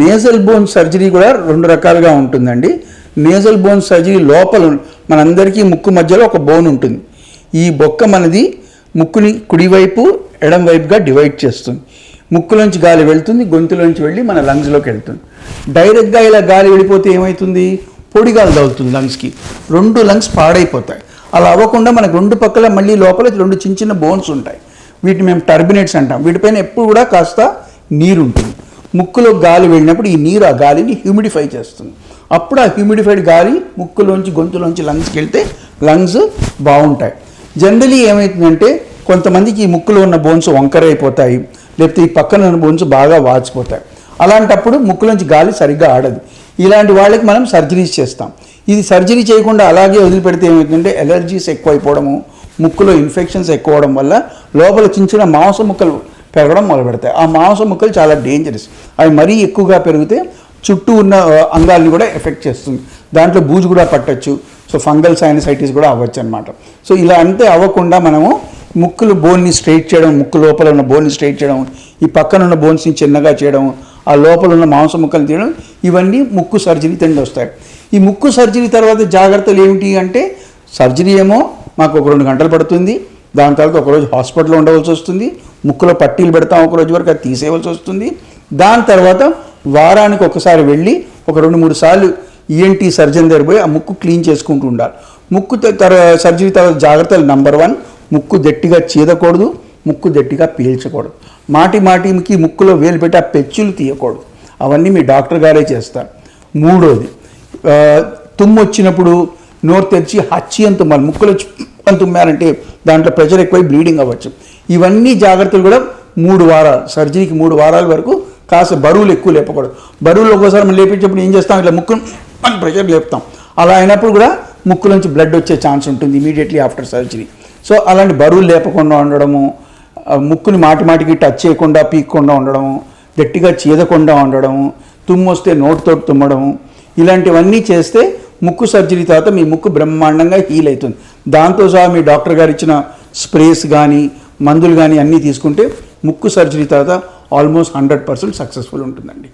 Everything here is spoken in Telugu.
నేజల్ బోన్ సర్జరీ కూడా రెండు రకాలుగా ఉంటుందండి. నేజల్ బోన్ సర్జరీ లోపల మనందరికీ ముక్కు మధ్యలో ఒక బోన్ ఉంటుంది. ఈ బొక్క మనది ముక్కుని కుడివైపు ఎడం వైపుగా డివైడ్ చేస్తుంది. ముక్కులోంచి గాలి వెళ్తుంది, గొంతులోంచి వెళ్ళి మన లంగ్స్లోకి వెళ్తుంది. డైరెక్ట్గా ఇలా గాలి వెళ్ళిపోతే ఏమవుతుంది, పొడి గాలి తగులుతుంది లంగ్స్కి, రెండు లంగ్స్ పాడైపోతాయి. అలా అవ్వకుండా మనకు రెండు పక్కల మళ్ళీ లోపల రెండు చిన్న చిన్న బోన్స్ ఉంటాయి. వీటిని మేము టర్బినేట్స్ అంటాం. వీటిపైన ఎప్పుడు కూడా కాస్త నీరు ఉంటుంది. ముక్కులో గాలి వెళ్ళినప్పుడు ఈ నీరు ఆ గాలిని హ్యూమిడిఫై చేస్తుంది. అప్పుడు ఆ హ్యూమిడిఫైడ్ గాలి ముక్కులోంచి గొంతులోంచి లంగ్స్కి వెళ్తే లంగ్స్ బాగుంటాయి. జనరలీ ఏమవుతుందంటే కొంతమందికి ఈ ముక్కులో ఉన్న బోన్స్ వంకర అయిపోతాయి, లేకపోతే ఈ పక్కన ఉన్న బోన్స్ బాగా వాచిపోతాయి. అలాంటప్పుడు ముక్కులోంచి గాలి సరిగ్గా ఆడదు. ఇలాంటి వాళ్ళకి మనం సర్జరీస్ చేస్తాం. ఇది సర్జరీ చేయకుండా అలాగే వదిలిపెడితే ఏమవుతుందంటే ఎలర్జీస్ ఎక్కువైపోవడము, ముక్కులో ఇన్ఫెక్షన్స్ ఎక్కువ అవడం వల్ల లోపల చిన్న చిన్న మాంస ముక్కలు పెరగడం మొదలుపెడతాయి. ఆ మాంస ముక్కలు చాలా డేంజరస్. అవి మరీ ఎక్కువగా పెరిగితే చుట్టూ ఉన్న అంగాల్ని కూడా ఎఫెక్ట్ చేస్తుంది. దాంట్లో బూజు కూడా పట్టచ్చు. సో ఫంగల్ సైనసైటిస్ కూడా అవ్వచ్చు అనమాట. సో ఇలా అంతే అవ్వకుండా మనము ముక్కులు బోన్ని స్ట్రైట్ చేయడం, ముక్కు లోపల ఉన్న బోన్ని స్ట్రైట్ చేయడం, ఈ పక్కన ఉన్న బోన్స్ని చిన్నగా చేయడం, ఆ లోపల ఉన్న మాంస ముక్కలు తీయడం, ఇవన్నీ ముక్కు సర్జరీ కింద వస్తాయి. ఈ ముక్కు సర్జరీ తర్వాత జాగ్రత్తలు ఏమిటి అంటే, సర్జరీ ఏమో మాకు ఒక 2 గంటలు పడుతుంది. దాని తర్వాత ఒకరోజు హాస్పిటల్లో ఉండవలసి వస్తుంది. ముక్కులో పట్టీలు పెడతాం, ఒకరోజు వరకు అది తీసేయవలసి వస్తుంది. దాని తర్వాత వారానికి ఒకసారి వెళ్ళి ఒక 2-3 సార్లు ఈఎన్టీ సర్జన్ దగ్గర పోయి ఆ ముక్కు క్లీన్ చేసుకుంటూ ఉండాలి. ముక్కు సర్జరీ తర్వాత జాగ్రత్తలు నెంబర్ 1, ముక్కు గట్టిగా చీదకూడదు, ముక్కు గట్టిగా పీల్చకూడదు. మాటికి ముక్కులో వేలు పెట్టి ఆ పెచ్చులు తీయకూడదు. అవన్నీ మీ డాక్టర్ గారే చేస్తారు. 3వది, తుమ్ము వచ్చినప్పుడు నోరు తెరిచి హచ్చి అని తుమ్మాలి. ముక్కులో అని తుమ్మారంటే దాంట్లో ప్రెషర్ ఎక్కువై బ్లీడింగ్ అవ్వచ్చు. ఇవన్నీ జాగ్రత్తలు కూడా 3 వారాలు, సర్జరీకి 3 వారాల వరకు కాస్త బరువులు ఎక్కువ లేపకూడదు. బరువులు ఒక్కోసారి మనం లేపించేప్పుడు ఏం చేస్తాం, ఇట్లా ముక్కును అని ప్రెషర్ లేపుతాం. అలా అయినప్పుడు కూడా ముక్కులోంచి బ్లడ్ వచ్చే ఛాన్స్ ఉంటుంది ఇమీడియట్లీ ఆఫ్టర్ సర్జరీ. సో అలాంటి బరువులు లేపకుండా ఉండడము, ముక్కుని మాటికి టచ్ చేయకుండా పీక్కుండా ఉండడము, గట్టిగా చీదకుండా ఉండడము, తుమ్ము వస్తే నోటితో తుమ్మడము, ఇలాంటివన్నీ చేస్తే ముక్కు సర్జరీ తర్వాత మీ ముక్కు బ్రహ్మాండంగా హీల్ అవుతుంది. దాంతో సహా మీ డాక్టర్ గారు ఇచ్చిన స్ప్రేస్ కానీ మందులు కానీ అన్నీ తీసుకుంటే ముక్కు సర్జరీ తర్వాత ఆల్మోస్ట్ 100% సక్సెస్ఫుల్ ఉంటుందండి.